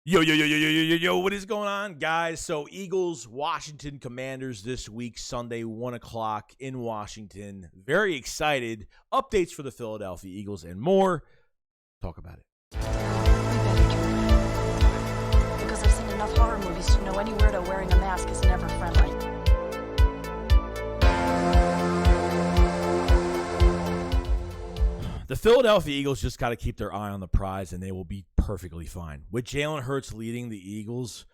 Yo, what is going on, guys? So, Eagles, Washington Commanders this week, Sunday, 1 o'clock in Washington. Very excited. Updates for the Philadelphia Eagles and more. Talk about it. Because I've seen enough horror movies to know any weirdo wearing a mask is never friendly. The Philadelphia Eagles just got to keep their eye on the prize, and they will be perfectly fine. With Jalen Hurts leading the Eagles,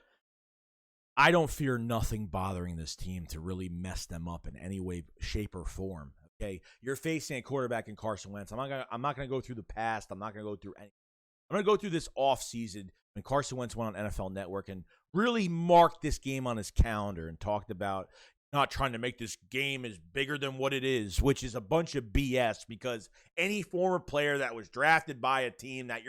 I don't fear nothing bothering this team to really mess them up in any way, shape, or form. Okay, you're facing a quarterback in Carson Wentz. I'm not gonna go through the past. I'm not gonna go through anything. I'm gonna go through this offseason when Carson Wentz went on NFL Network and really marked this game on his calendar and talked about not trying to make this game as bigger than what it is, which is a bunch of BS, because any former player that was drafted by a team that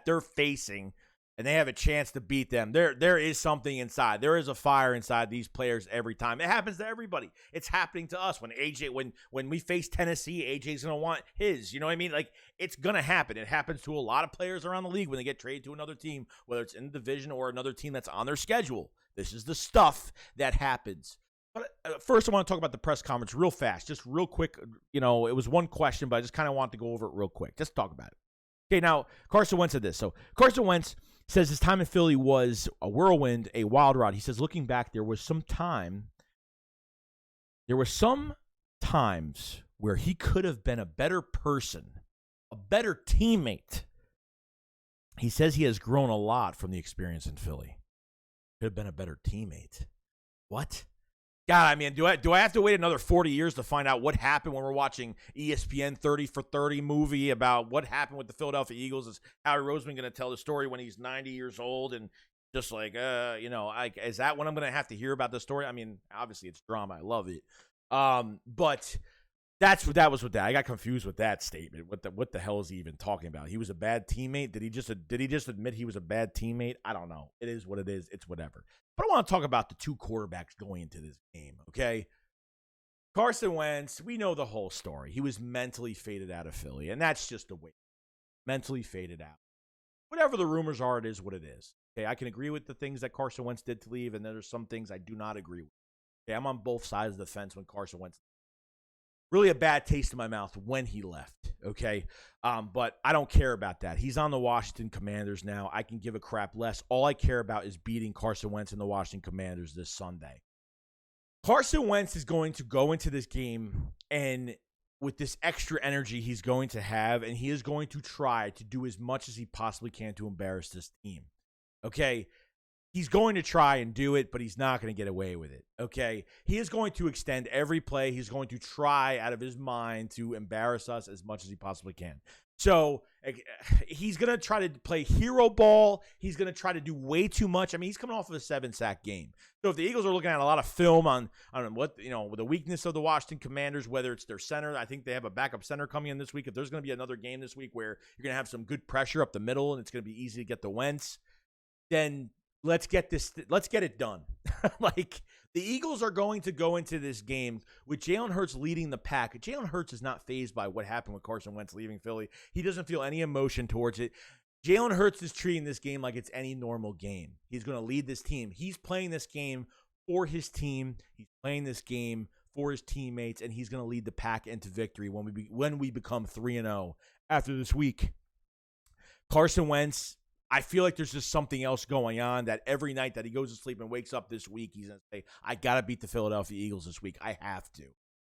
they're facing and they have a chance to beat them, there is something inside. There is a fire inside these players every time. It happens to everybody. It's happening to us. When we face Tennessee, AJ's going to want his. You know what I mean? Like, it's going to happen. It happens to a lot of players around the league when they get traded to another team, whether it's in the division or another team that's on their schedule. This is the stuff that happens. But first, I want to talk about the press conference real fast, just real quick. You know, it was one question, but I just kind of want to go over it real quick. Just talk about it. Okay, now, Carson Wentz said this. So, Carson Wentz says his time in Philly was a whirlwind, a wild ride. He says, looking back, there were some times where he could have been a better person, a better teammate. He says he has grown a lot from the experience in Philly. Could have been a better teammate. What? God, I mean, do I have to wait another 40 years to find out what happened when we're watching ESPN 30 for 30 movie about what happened with the Philadelphia Eagles? Is Howie Roseman going to tell the story when he's 90 years old and just like, is that when I'm going to have to hear about the story? I mean, obviously it's drama. I love it. But that was with that. I got confused with that statement. What the hell is he even talking about? He was a bad teammate. Did he just admit he was a bad teammate? I don't know. It is what it is. It's whatever. But I want to talk about the two quarterbacks going into this game, okay? Carson Wentz, we know the whole story. He was mentally faded out of Philly, and that's just the way. Mentally faded out. Whatever the rumors are, it is what it is. Okay, I can agree with the things that Carson Wentz did to leave, and then there's some things I do not agree with. Okay, I'm on both sides of the fence when Carson Wentz. Really a bad taste in my mouth when he left, okay? But I don't care about that. He's on the Washington Commanders now. I can give a crap less. All I care about is beating Carson Wentz and the Washington Commanders this Sunday. Carson Wentz is going to go into this game and with this extra energy he's going to have, and he is going to try to do as much as he possibly can to embarrass this team, okay? He's going to try and do it, but he's not going to get away with it, okay? He is going to extend every play. He's going to try out of his mind to embarrass us as much as he possibly can. So he's going to try to play hero ball. He's going to try to do way too much. I mean, he's coming off of a 7-sack game. So if the Eagles are looking at a lot of film on I don't know what, with the weakness of the Washington Commanders, whether it's their center, I think they have a backup center coming in this week. If there's going to be another game this week where you're going to have some good pressure up the middle and it's going to be easy to get the Wentz, then let's get it done. Like, the Eagles are going to go into this game with Jalen Hurts leading the pack. Jalen Hurts is not fazed by what happened with Carson Wentz leaving Philly. He doesn't feel any emotion towards it. Jalen Hurts is treating this game like it's any normal game. He's going to lead this team. He's playing this game for his team. He's playing this game for his teammates, and he's going to lead the pack into victory when we become 3-0 after this week. Carson Wentz, I feel like there's just something else going on that every night that he goes to sleep and wakes up this week, he's going to say, I got to beat the Philadelphia Eagles this week. I have to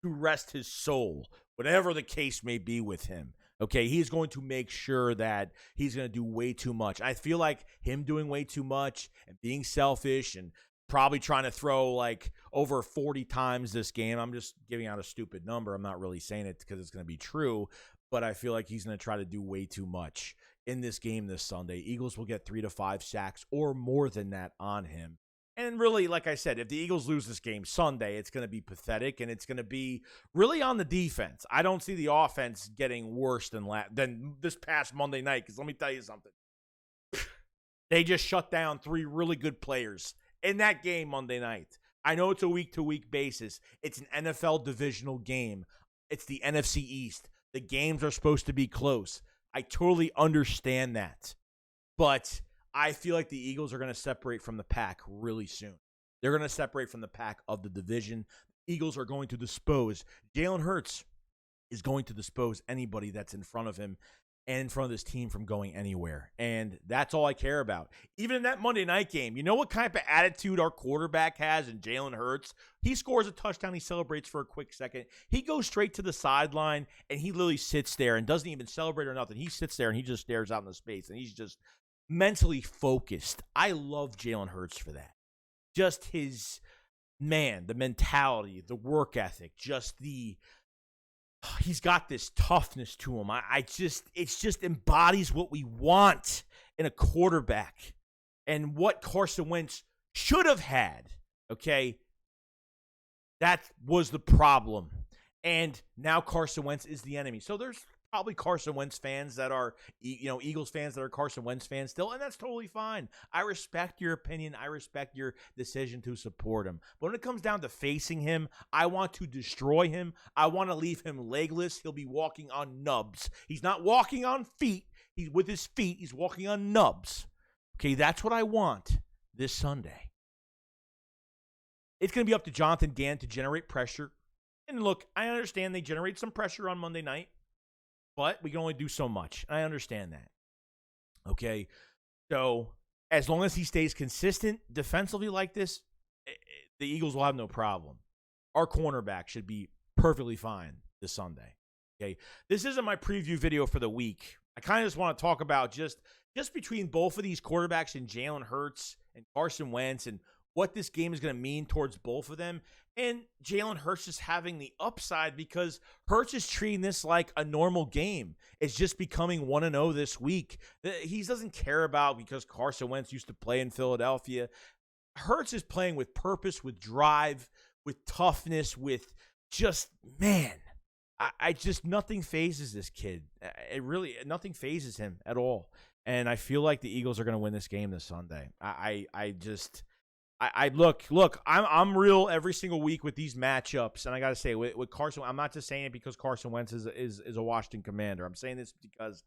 rest his soul, whatever the case may be with him. Okay, he's going to make sure that he's going to do way too much. I feel like him doing way too much and being selfish and probably trying to throw like over 40 times this game. I'm just giving out a stupid number. I'm not really saying it because it's going to be true, but I feel like he's going to try to do way too much in this game this Sunday. Eagles will get 3 to 5 sacks or more than that on him. And really, like I said, if the Eagles lose this game Sunday, it's going to be pathetic, and it's going to be really on the defense. I don't see the offense getting worse than this past Monday night, because let me tell you something. They just shut down 3 really good players in that game Monday night. I know it's a week-to-week basis. It's an NFL divisional game. It's the NFC East. The games are supposed to be close. I totally understand that. But I feel like the Eagles are going to separate from the pack really soon. They're going to separate from the pack of the division. Eagles are going to dispose. Jalen Hurts is going to dispose anybody that's in front of him and in front of this team from going anywhere. And that's all I care about. Even in that Monday night game, you know what kind of attitude our quarterback has in Jalen Hurts? He scores a touchdown. He celebrates for a quick second. He goes straight to the sideline, and he literally sits there and doesn't even celebrate or nothing. He sits there, and he just stares out into space, and he's just mentally focused. I love Jalen Hurts for that. Just his, the mentality, the work ethic, just he's got this toughness to him. It just embodies what we want in a quarterback and what Carson Wentz should have had. Okay. That was the problem. And now Carson Wentz is the enemy. So there's probably Carson Wentz fans that are, Eagles fans that are Carson Wentz fans still, and that's totally fine. I respect your opinion. I respect your decision to support him. But when it comes down to facing him, I want to destroy him. I want to leave him legless. He'll be walking on nubs. He's not walking on feet. He's with his feet. He's walking on nubs. Okay, that's what I want this Sunday. It's going to be up to Jonathan Gann to generate pressure. And look, I understand they generate some pressure on Monday night. But we can only do so much. I understand that. Okay. So as long as he stays consistent defensively like this, the Eagles will have no problem. Our cornerback should be perfectly fine this Sunday. Okay. This isn't my preview video for the week. I kind of just want to talk about just between both of these quarterbacks and Jalen Hurts and Carson Wentz and what this game is going to mean towards both of them. And Jalen Hurts is having the upside because Hurts is treating this like a normal game. It's just becoming 1-0 this week. He doesn't care about because Carson Wentz used to play in Philadelphia. Hurts is playing with purpose, with drive, with toughness, with just, I just, nothing phases this kid. Nothing phases him at all. And I feel like the Eagles are going to win this game this Sunday. I'm real every single week with these matchups, and I got to say, with Carson, I'm not just saying it because Carson Wentz is a Washington Commander. I'm saying this because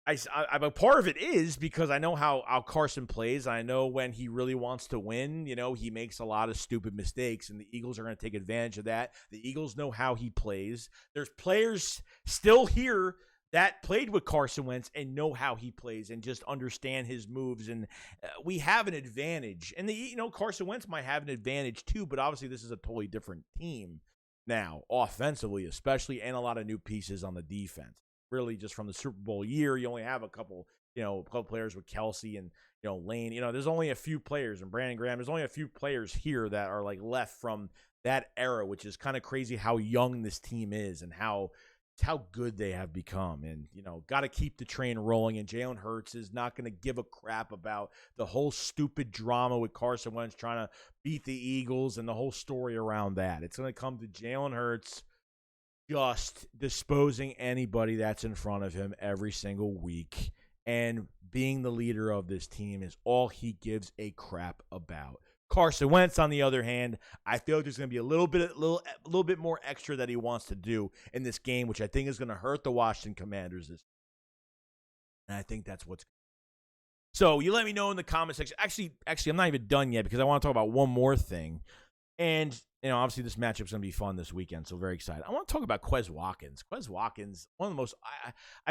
I'm a part of it is because I know how Carson plays. I know when he really wants to win, he makes a lot of stupid mistakes, and the Eagles are going to take advantage of that. The Eagles know how he plays. There's players still here that played with Carson Wentz and know how he plays and just understand his moves. And we have an advantage. And Carson Wentz might have an advantage too, but obviously this is a totally different team now, offensively especially, and a lot of new pieces on the defense. Really, just from the Super Bowl year, you only have a couple players with Kelsey and Lane. There's only a few players, and Brandon Graham. There's only a few players here that are like left from that era, which is kind of crazy how young this team is and how good they have become. And, got to keep the train rolling. And Jalen Hurts is not going to give a crap about the whole stupid drama with Carson Wentz trying to beat the Eagles and the whole story around that. It's going to come to Jalen Hurts just disposing anybody that's in front of him every single week. And being the leader of this team is all he gives a crap about. Carson Wentz, on the other hand, I feel like there's going to be a little bit more extra that he wants to do in this game, which I think is going to hurt the Washington Commanders. And I think that's what's. So you let me know in the comment section. Actually, I'm not even done yet because I want to talk about one more thing. And, obviously this matchup's going to be fun this weekend, so very excited. I want to talk about Quez Watkins. Quez Watkins, one of the most,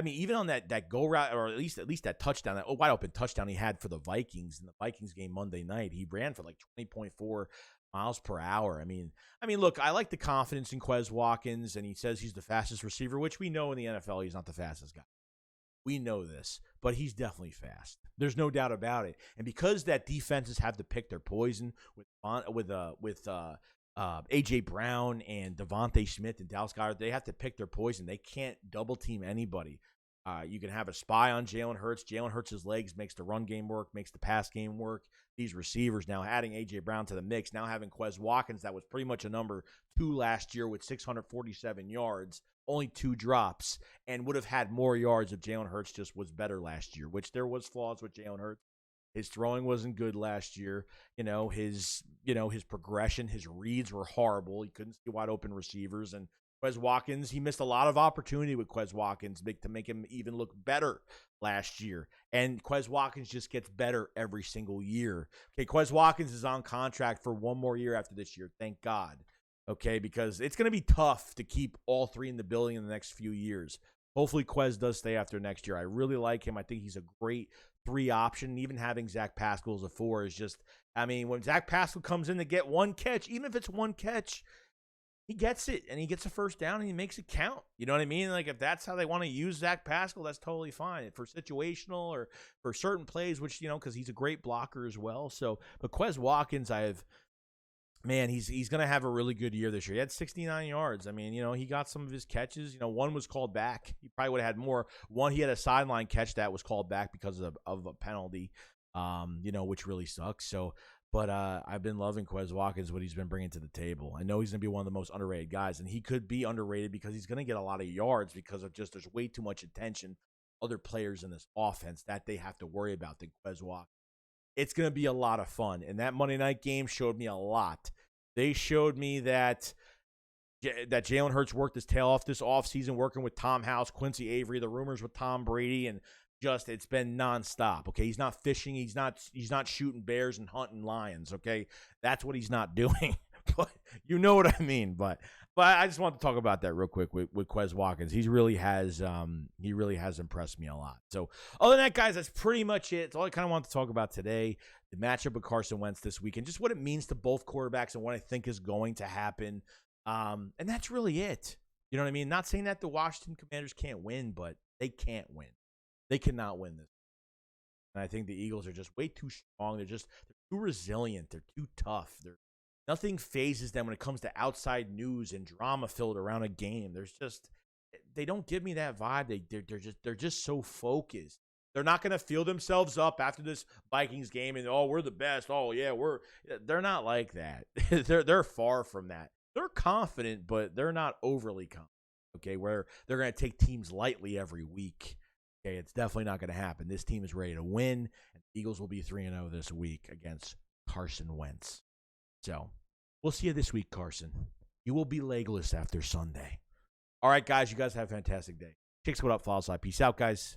even on that go route, or at least that touchdown, that wide open touchdown he had for the Vikings in the Vikings game Monday night, he ran for like 20.4 miles per hour. I mean, look, I like the confidence in Quez Watkins, and he says he's the fastest receiver, which we know in the NFL he's not the fastest guy. We know this, but he's definitely fast. There's no doubt about it. And because that defenses have to pick their poison with A.J. Brown and Devontae Smith and Dallas Goedert, they have to pick their poison. They can't double team anybody. You can have a spy on Jalen Hurts. Jalen Hurts' legs makes the run game work, makes the pass game work. These receivers now adding A.J. Brown to the mix, now having Quez Watkins that was pretty much a number 2 last year with 647 yards. Only 2 drops, and would have had more yards if Jalen Hurts just was better last year, which there was flaws with Jalen Hurts. His throwing wasn't good last year. His progression, his reads were horrible. He couldn't see wide open receivers, and Quez Watkins, he missed a lot of opportunity with Quez Watkins to make him even look better last year. And Quez Watkins just gets better every single year. Okay, Quez Watkins is on contract for one more year after this year. Thank God. Okay, because it's going to be tough to keep all three in the building in the next few years. Hopefully, Quez does stay after next year. I really like him. I think he's a great 3 option. Even having Zach Pascal as a 4 is just, I mean, when Zach Pascal comes in to get one catch, even if it's one catch, he gets it, and he gets a first down, and he makes it count. You know what I mean? Like, if that's how they want to use Zach Pascal, that's totally fine. For situational or for certain plays, which, because he's a great blocker as well. So, but Quez Watkins, he's going to have a really good year this year. He had 69 yards. I mean, he got some of his catches. One was called back. He probably would have had more. One, he had a sideline catch that was called back because of a penalty, which really sucks. So, but I've been loving Quez Watkins, what he's been bringing to the table. I know he's going to be one of the most underrated guys, and he could be underrated because he's going to get a lot of yards because of just there's way too much attention, other players in this offense that they have to worry about than Quez Watkins. It's going to be a lot of fun, and that Monday night game showed me a lot. They showed me that Jalen Hurts worked his tail off this offseason, working with Tom House, Quincy Avery, the rumors with Tom Brady, and just it's been nonstop. Okay, he's not fishing, he's not shooting bears and hunting lions. Okay, that's what he's not doing. But you know what I mean. But I just want to talk about that real quick with Quez Watkins. He really has impressed me a lot. So other than that, guys, that's pretty much it. It's all I kind of want to talk about today. The matchup with Carson Wentz this week and just what it means to both quarterbacks and what I think is going to happen. And that's really it. You know what I mean? Not saying that the Washington Commanders can't win, but they can't win. They cannot win this. And I think the Eagles are just way too strong. They're too resilient. They're too tough. Nothing phases them when it comes to outside news and drama filled around a game. They don't give me that vibe. They're just so focused. They're not going to feel themselves up after this Vikings game and we're the best. Oh yeah, they're not like that. They're far from that. They're confident, but they're not overly confident. Okay, where they're going to take teams lightly every week. Okay, it's definitely not going to happen. This team is ready to win, and the Eagles will be 3-0 this week against Carson Wentz. So, we'll see you this week, Carson. You will be legless after Sunday. All right, guys, you guys have a fantastic day. SHAKESQUAD up, follow us. Peace out, guys.